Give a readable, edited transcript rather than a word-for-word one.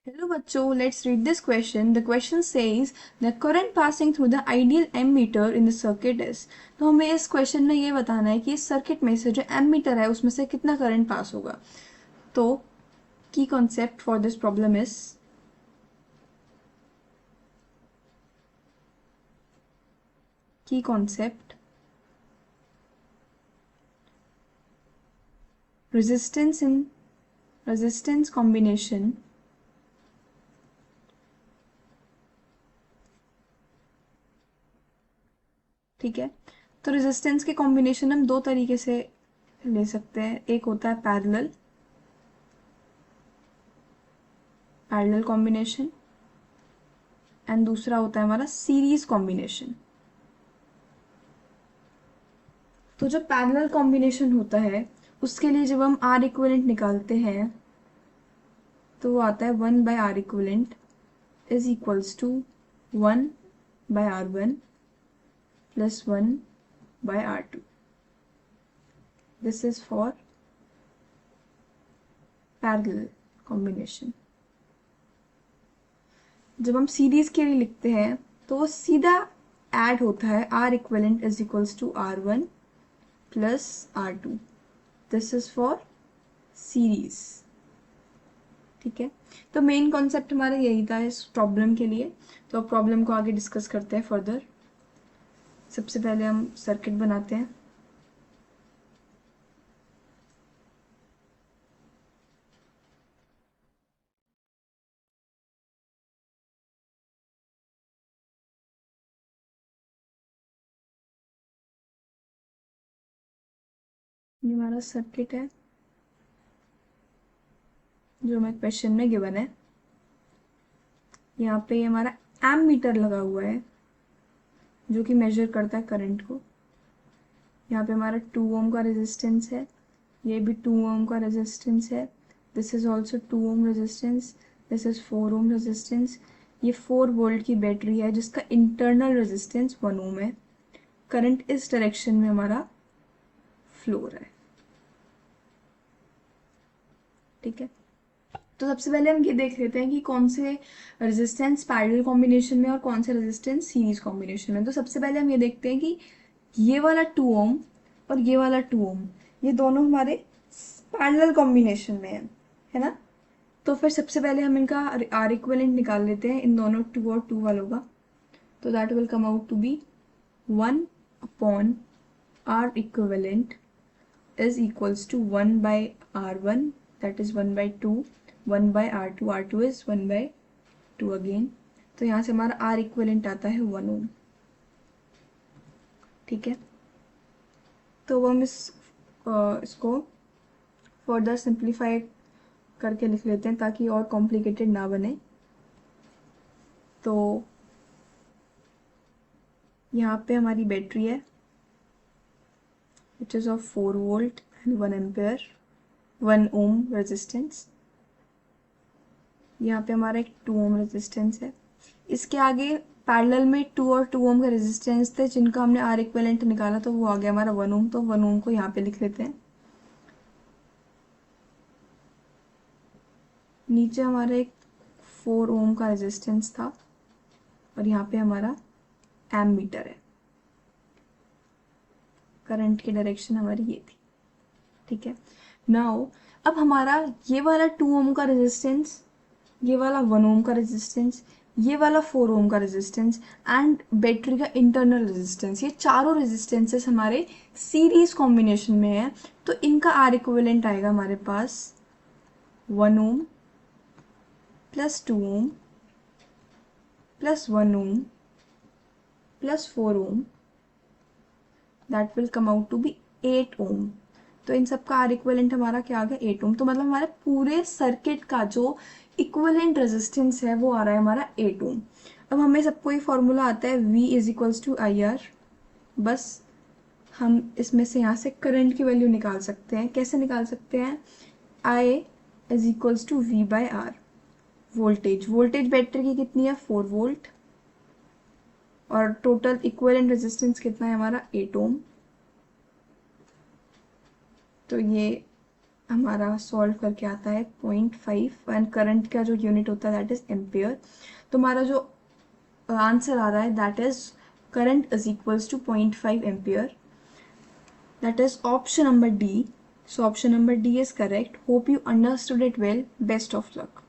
Hello बच्चों, let's read this question. The question says the current passing through the ideal ammeter in the circuit is. तो हमें इस question में ये बताना है कि इस सर्किट में से जो एमीटर है उसमें से कितना करंट पास होगा. तो की concept for this problem is resistance combination. ठीक है, तो रेजिस्टेंस के कॉम्बिनेशन हम दो तरीके से ले सकते हैं. एक होता है पैरेलल कॉम्बिनेशन एंड दूसरा होता है हमारा सीरीज कॉम्बिनेशन. तो जो पैरेलल कॉम्बिनेशन होता है उसके लिए जब हम आर इक्विवेलेंट निकालते हैं तो वो आता है 1 by R equivalent is equals to 1 by R one plus 1 by R two. This is for parallel combination. जब हम सीरीज के लिए लिखते हैं तो वो सीधा ऐड होता है R equivalent is equals to R one plus R two. This is for series. ठीक है, तो मेन कॉन्सेप्ट हमारा यही था इस प्रॉब्लम के लिए. तो अब प्रॉब्लम को आगे डिस्कस करते हैं फर्दर. सबसे पहले हम सर्किट बनाते हैं. ये हमारा सर्किट है जो हमें क्वेश्चन में गिवन है. यहाँ पे हमारा एमीटर लगा हुआ है जो कि मेजर करता है करंट को. यहाँ पे हमारा 2 ओम का रेजिस्टेंस है, ये भी 2 ओम का रेजिस्टेंस है. This is also 2 ohm resistance. This is 4 ohm resistance. ये 4 वोल्ट की बैटरी है जिसका इंटरनल रेजिस्टेंस 1 ओम है. करंट इस डायरेक्शन में हमारा फ्लो हो रहा है. ठीक है, तो सबसे पहले हम ये देख लेते हैं कि कौन से रेजिस्टेंस पैरेलल कॉम्बिनेशन में और कौन से रेजिस्टेंस सीरीज कॉम्बिनेशन में. तो सबसे पहले हम ये देखते हैं कि ये वाला 2 ओम और ये वाला 2 ओम ये दोनों हमारे पैरेलल कॉम्बिनेशन में है ना. तो फिर सबसे पहले हम इनका आर इक्विवेलेंट निकाल लेते हैं इन दोनों 2 और 2 वालों का. तो that will come out to be 1 upon R equivalent is equals to 1 by r1, that is 1 by 2, 1 by r2, r2 is 1 by 2 again. तो यहाँ से हमारा r इक्विवेलेंट आता है 1 ओम. ठीक है, तो हम इसको फर्दर सिंप्लीफाई करके लिख लेते हैं ताकि और कॉम्प्लिकेटेड ना बने. तो यहाँ पे हमारी बैटरी है which is of 4 volt and 1 ampere 1 ohm resistance. यहाँ पे हमारा एक 2 ओम रेजिस्टेंस है. इसके आगे पैरेलल में 2 और 2 ओम का रेजिस्टेंस थे जिनका हमने आर इक्विवेलेंट निकाला तो वो आ गया हमारा 1 ओम. तो 1 ओम को यहाँ पे लिख लेते हैं. नीचे हमारा एक 4 ओम का रेजिस्टेंस था और यहाँ पे हमारा एमीटर है. करंट की डायरेक्शन हमारी ये थी. ठीक है, नाउ अब हमारा ये वाला 2 ओम का रेजिस्टेंस, ये वाला 1 ओम का रेजिस्टेंस, ये वाला 4 ओम का रेजिस्टेंस एंड बैटरी का इंटरनल रेजिस्टेंस, ये चारों रेजिस्टेंसेस हमारे सीरीज कॉम्बिनेशन में है. तो इनका आर इक्विवेलेंट आएगा हमारे पास 1 ohm plus 2 ohm plus 1 ohm plus 4 ohm. That will come out to be 8 ohm. तो इन सब का आर इक्विवेलेंट हमारा क्या आ गया 8 ओम. तो मतलब हमारे पूरे सर्किट का जो इक्विवेलेंट रेजिस्टेंस है वो आ रहा है हमारा 8 ओम. अब हमें सबको ये फॉर्मूला आता है V is equals to I R. बस हम इसमें से यहाँ से करंट की वैल्यू निकाल सकते हैं. कैसे निकाल सकते हैं? I is equals to V by R. Voltage battery की कितनी है 4 वोल्ट और टोटल इक्विवेलेंट रेजिस्टेंस कितना है हमारा 8 ओम. तो ये हमारा सॉल्व करके आता है 0.5 एंड करंट का जो यूनिट होता है दैट इज एम्पेयर। तो हमारा जो आंसर आ रहा है that is current is equals to 0.5 ampere. That is option number D. So option number D is correct. Hope you understood it well. Best of luck.